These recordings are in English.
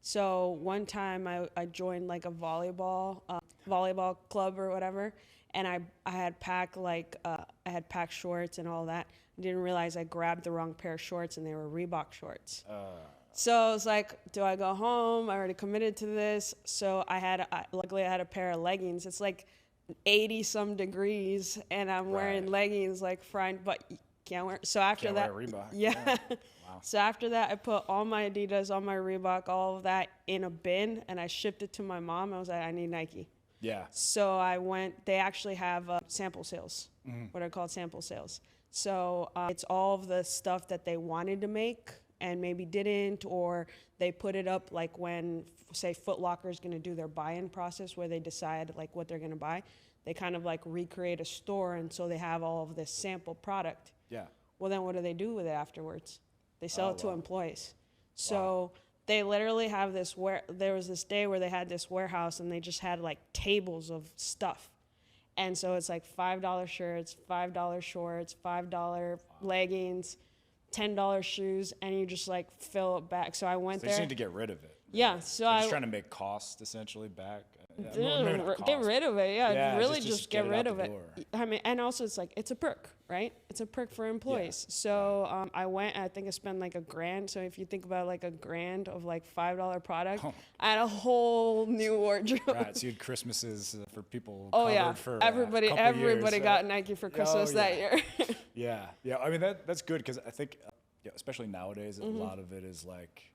So one time I joined like a volleyball club or whatever, and I had packed I had packed shorts and all that. I didn't realize I grabbed the wrong pair of shorts, and they were Reebok shorts. So I was like, do I go home? I already committed to this. So luckily I had a pair of leggings. It's like 80 some degrees, and I'm wearing leggings like frying, but you can't wear. So after that, wear Reebok. yeah. Wow. So after that, I put all my Adidas, all my Reebok, all of that in a bin, and I shipped it to my mom. I was like, I need Nike. Yeah. So I went. They actually have sample sales, what are called sample sales. So it's all of the stuff that they wanted to make and maybe didn't, or they put it up like when, say, Foot Locker is going to do their buy-in process where they decide like what they're going to buy. They kind of like recreate a store, and so they have all of this sample product. Yeah. Well, then what do they do with it afterwards? They sell it to employees. So they literally have this there was this day where they had this warehouse, and they just had like tables of stuff. And so it's like $5 shirts, $5 shorts, $5 leggings, $10 shoes, and you just like fill it back. So I went there. They just need to get rid of it. Yeah. So They're just trying to make costs essentially back. Get rid of it. Yeah, really just get rid of it. Door. I mean, and also it's like, it's a perk, right? It's a perk for employees. Yeah. So I went, I think I spent like $1,000. So if you think about like $1,000 of like $5 product, I had a whole new wardrobe. Right, so you had Christmases for people for everybody years, got Nike for Christmas that year. Yeah. I mean, that's good because I think, especially nowadays, a lot of it is like,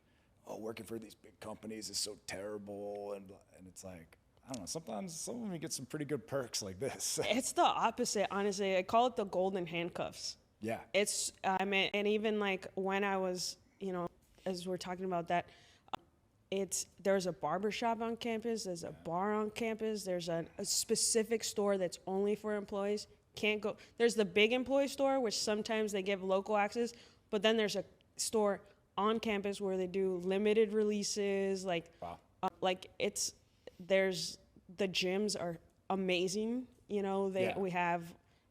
working for these big companies is so terrible, and it's like, I don't know, sometimes some of them get some pretty good perks like this. It's the opposite, honestly. I call it the golden handcuffs. Yeah. It's, I mean, and even like when I was, as we're talking about that, there's a barber shop on campus, there's a bar on campus, there's a specific store that's only for employees. Can't go, there's the big employee store, which sometimes they give local access, but then there's a store on campus where they do limited releases, the gyms are amazing. We have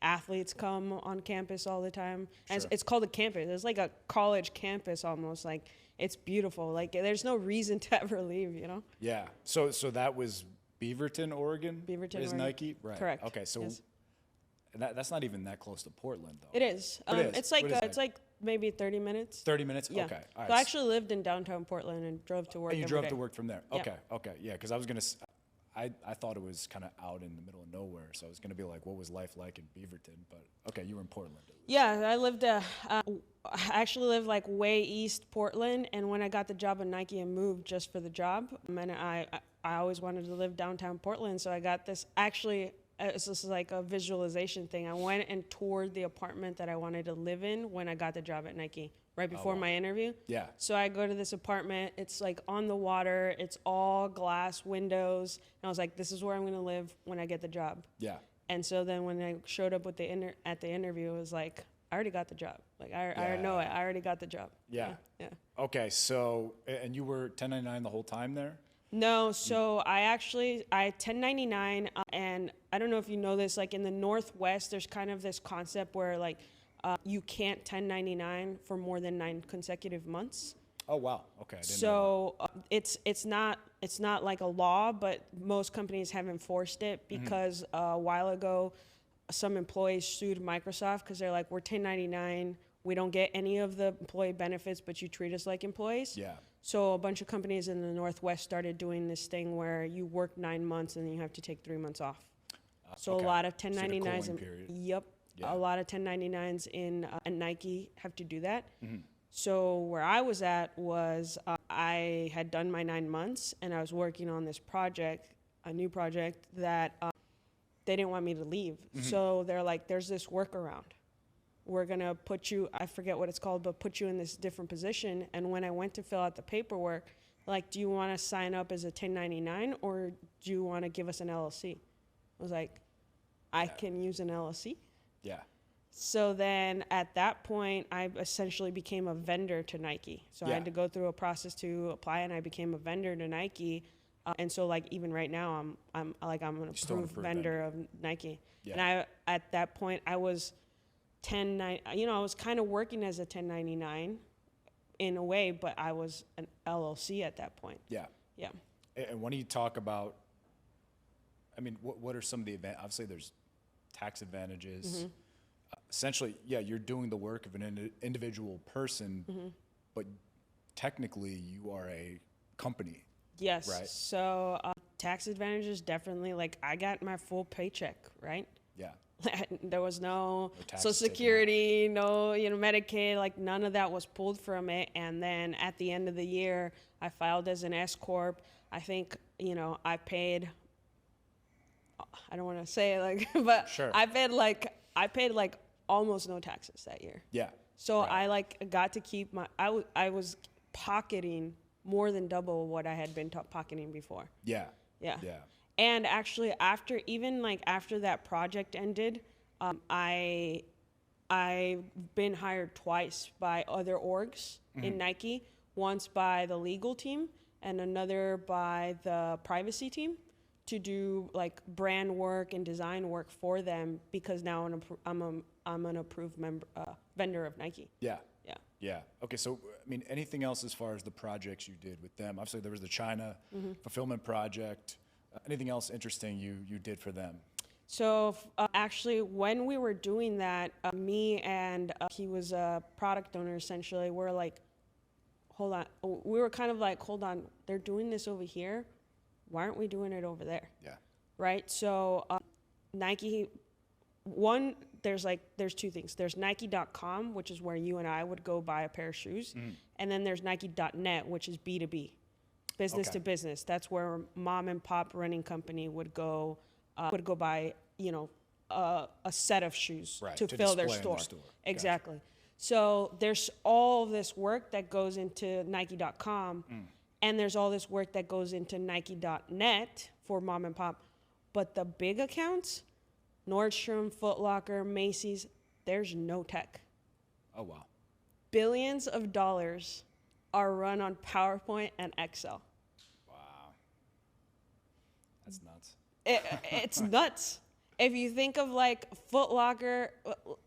athletes come on campus all the time. And it's called a campus. It's like a college campus almost. Like, it's beautiful. Like, there's no reason to ever leave, Yeah. So that was Beaverton, Oregon? Beaverton, Oregon. Nike? Right. Correct. Okay, so that's not even that close to Portland, though. It is. It's like maybe 30 minutes. 30 minutes? Yeah. Okay. All right. So I actually lived in downtown Portland and drove to work. And you every drove day. to work from there? Yeah. Okay. Yeah, because I was going to, I thought it was kind of out in the middle of nowhere, so I was going to be like, what was life like in Beaverton? But okay, you were in Portland. Yeah, I actually lived like way east Portland, and when I got the job at Nike, I moved just for the job. And I always wanted to live downtown Portland, so I got this, actually, it's just like a visualization thing. I went and toured the apartment that I wanted to live in when I got the job at Nike, right before my interview. Yeah. So I go to this apartment. It's like on the water. It's all glass windows. And I was like, this is where I'm going to live when I get the job. Yeah. And so then when I showed up with at the interview, it was like, I already got the job. Like, I know it. I already got the job. Yeah. Yeah. Okay, so, and you were 1099 the whole time there? No, so I 1099, and I don't know if you know this, like in the Northwest, there's kind of this concept where like you can't 1099 for more than 9 consecutive months. Oh wow, okay. I didn't know that. It's not like a law, but most companies have enforced it because a while ago, some employees sued Microsoft because they're like, we're 1099, we don't get any of the employee benefits, but you treat us like employees. Yeah. So a bunch of companies in the Northwest started doing this thing where you work 9 months and then you have to take 3 months off. So a lot of 1099s. Yep. Yeah. A lot of 1099s in Nike have to do that. So where I was at was I had done my 9 months and I was working on this project, a new project that they didn't want me to leave. So they're like, there's this workaround. We're going to put you, I forget what it's called, but put you in this different position. And when I went to fill out the paperwork, like, do you want to sign up as a 1099 or do you want to give us an LLC? I was like, I can use an LLC. Yeah. So then at that point, I essentially became a vendor to Nike. So I had to go through a process to apply, and I became a vendor to Nike. And so like even right now, I'm an approved vendor of Nike. Yeah. And at that point, I was I was kind of working as a 1099 in a way, but I was an LLC at that point. Yeah. Yeah. And when you talk about, I mean, what are some of the obviously there's tax advantages. Essentially, yeah, you're doing the work of an individual person, but technically you are a company. Yes. Right. So tax advantages, definitely. Like, I got my full paycheck, right? Yeah. There was no taxes Social Security, no, Medicaid, like none of that was pulled from it. And then at the end of the year, I filed as an S Corp. I think, I paid, I don't want to say it like, but Sure. I paid like almost no taxes that year. Yeah. So right. I got to keep I was pocketing more than double what I had been pocketing before. Yeah. Yeah. Yeah. And actually, after that project ended, I've been hired twice by other orgs in Nike. Once by the legal team and another by the privacy team to do like brand work and design work for them, because now I'm an approved vendor of Nike. Yeah. Yeah. Yeah. Okay. So, I mean, anything else as far as the projects you did with them? Obviously, there was the China fulfillment project. Anything else interesting you did for them? So actually, when we were doing that, me and he was a product owner, essentially, we're like, hold on. We were kind of like, hold on, they're doing this over here. Why aren't we doing it over there? Yeah. Right? So Nike, there's two things. There's Nike.com, which is where you and I would go buy a pair of shoes. And then there's Nike.net, which is B2B. Business to business. That's where mom and pop running company would go buy, a set of shoes to fill their store. Exactly. Gotcha. So there's all this work that goes into Nike.com, and there's all this work that goes into Nike.net for mom and pop. But the big accounts, Nordstrom, Foot Locker, Macy's, there's no tech. Oh, wow. Billions of dollars are run on PowerPoint and Excel. Wow. That's nuts. It's nuts. If you think of like Foot Locker,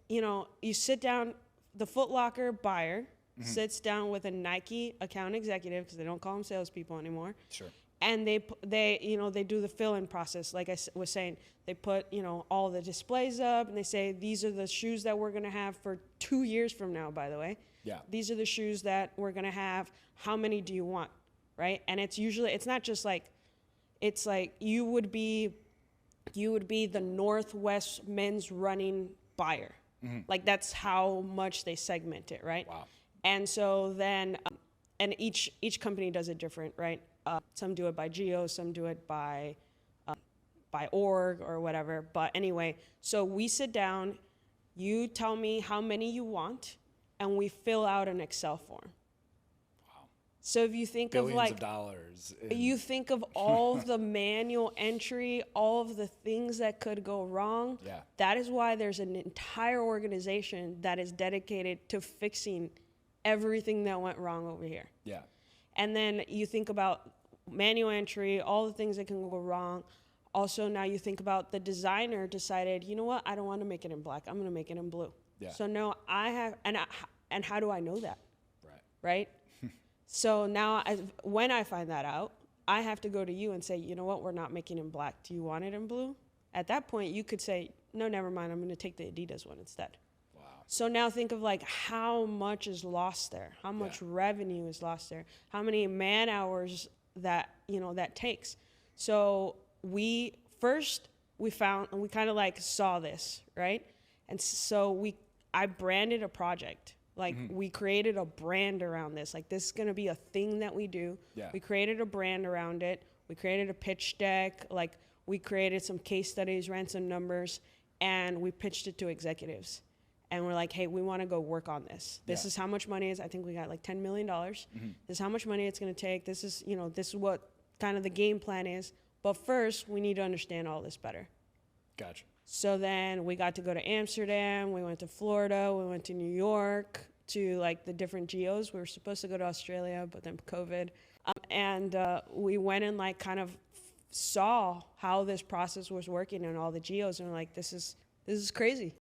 you sit down, the Foot Locker buyer sits down with a Nike account executive, because they don't call them salespeople anymore. Sure. And they do the fill-in process. Like I was saying, they put, all the displays up, and they say, these are the shoes that we're going to have for 2 years from now, by the way. Yeah. These are the shoes that we're going to have. How many do you want? Right? And it's not just like, it's like you would be the Northwest men's running buyer. Like, that's how much they segment it, right? Wow. And so then, and each company does it different, right? Some do it by geo, some do it by org or whatever. But anyway, so we sit down, you tell me how many you want, and we fill out an Excel form. Wow. So if you think Billions of dollars. You think of all the manual entry, all of the things that could go wrong. Yeah. That is why there's an entire organization that is dedicated to fixing everything that went wrong over here. Yeah. And then you think about manual entry, all the things that can go wrong. Also, now you think about the designer decided, you know what, I don't want to make it in black. I'm going to make it in blue. Yeah. So now I have, and how do I know that? Right. So now when I find that out, I have to go to you and say, you know what, we're not making it in black. Do you want it in blue? At that point, you could say, no, never mind. I'm going to take the Adidas one instead. Wow. So now think of like how much is lost there, how much revenue is lost there, how many man hours that takes. So we kind of like saw this, right? And so I branded a project. Like we created a brand around this. Like, this is going to be a thing that we do. Yeah. We created a brand around it. We created a pitch deck. Like, we created some case studies, ran some numbers, and we pitched it to executives. And we're like, hey, we want to go work on this. This is how much money is. I think we got like $10 million. This is how much money it's going to take. This is what kind of the game plan is. But first, we need to understand all this better. Gotcha. So then we got to go to Amsterdam. We went to Florida. We went to New York, to like the different geos. We were supposed to go to Australia, but then COVID. And we went and like kind of saw how this process was working in all the geos. And we're like, this is crazy.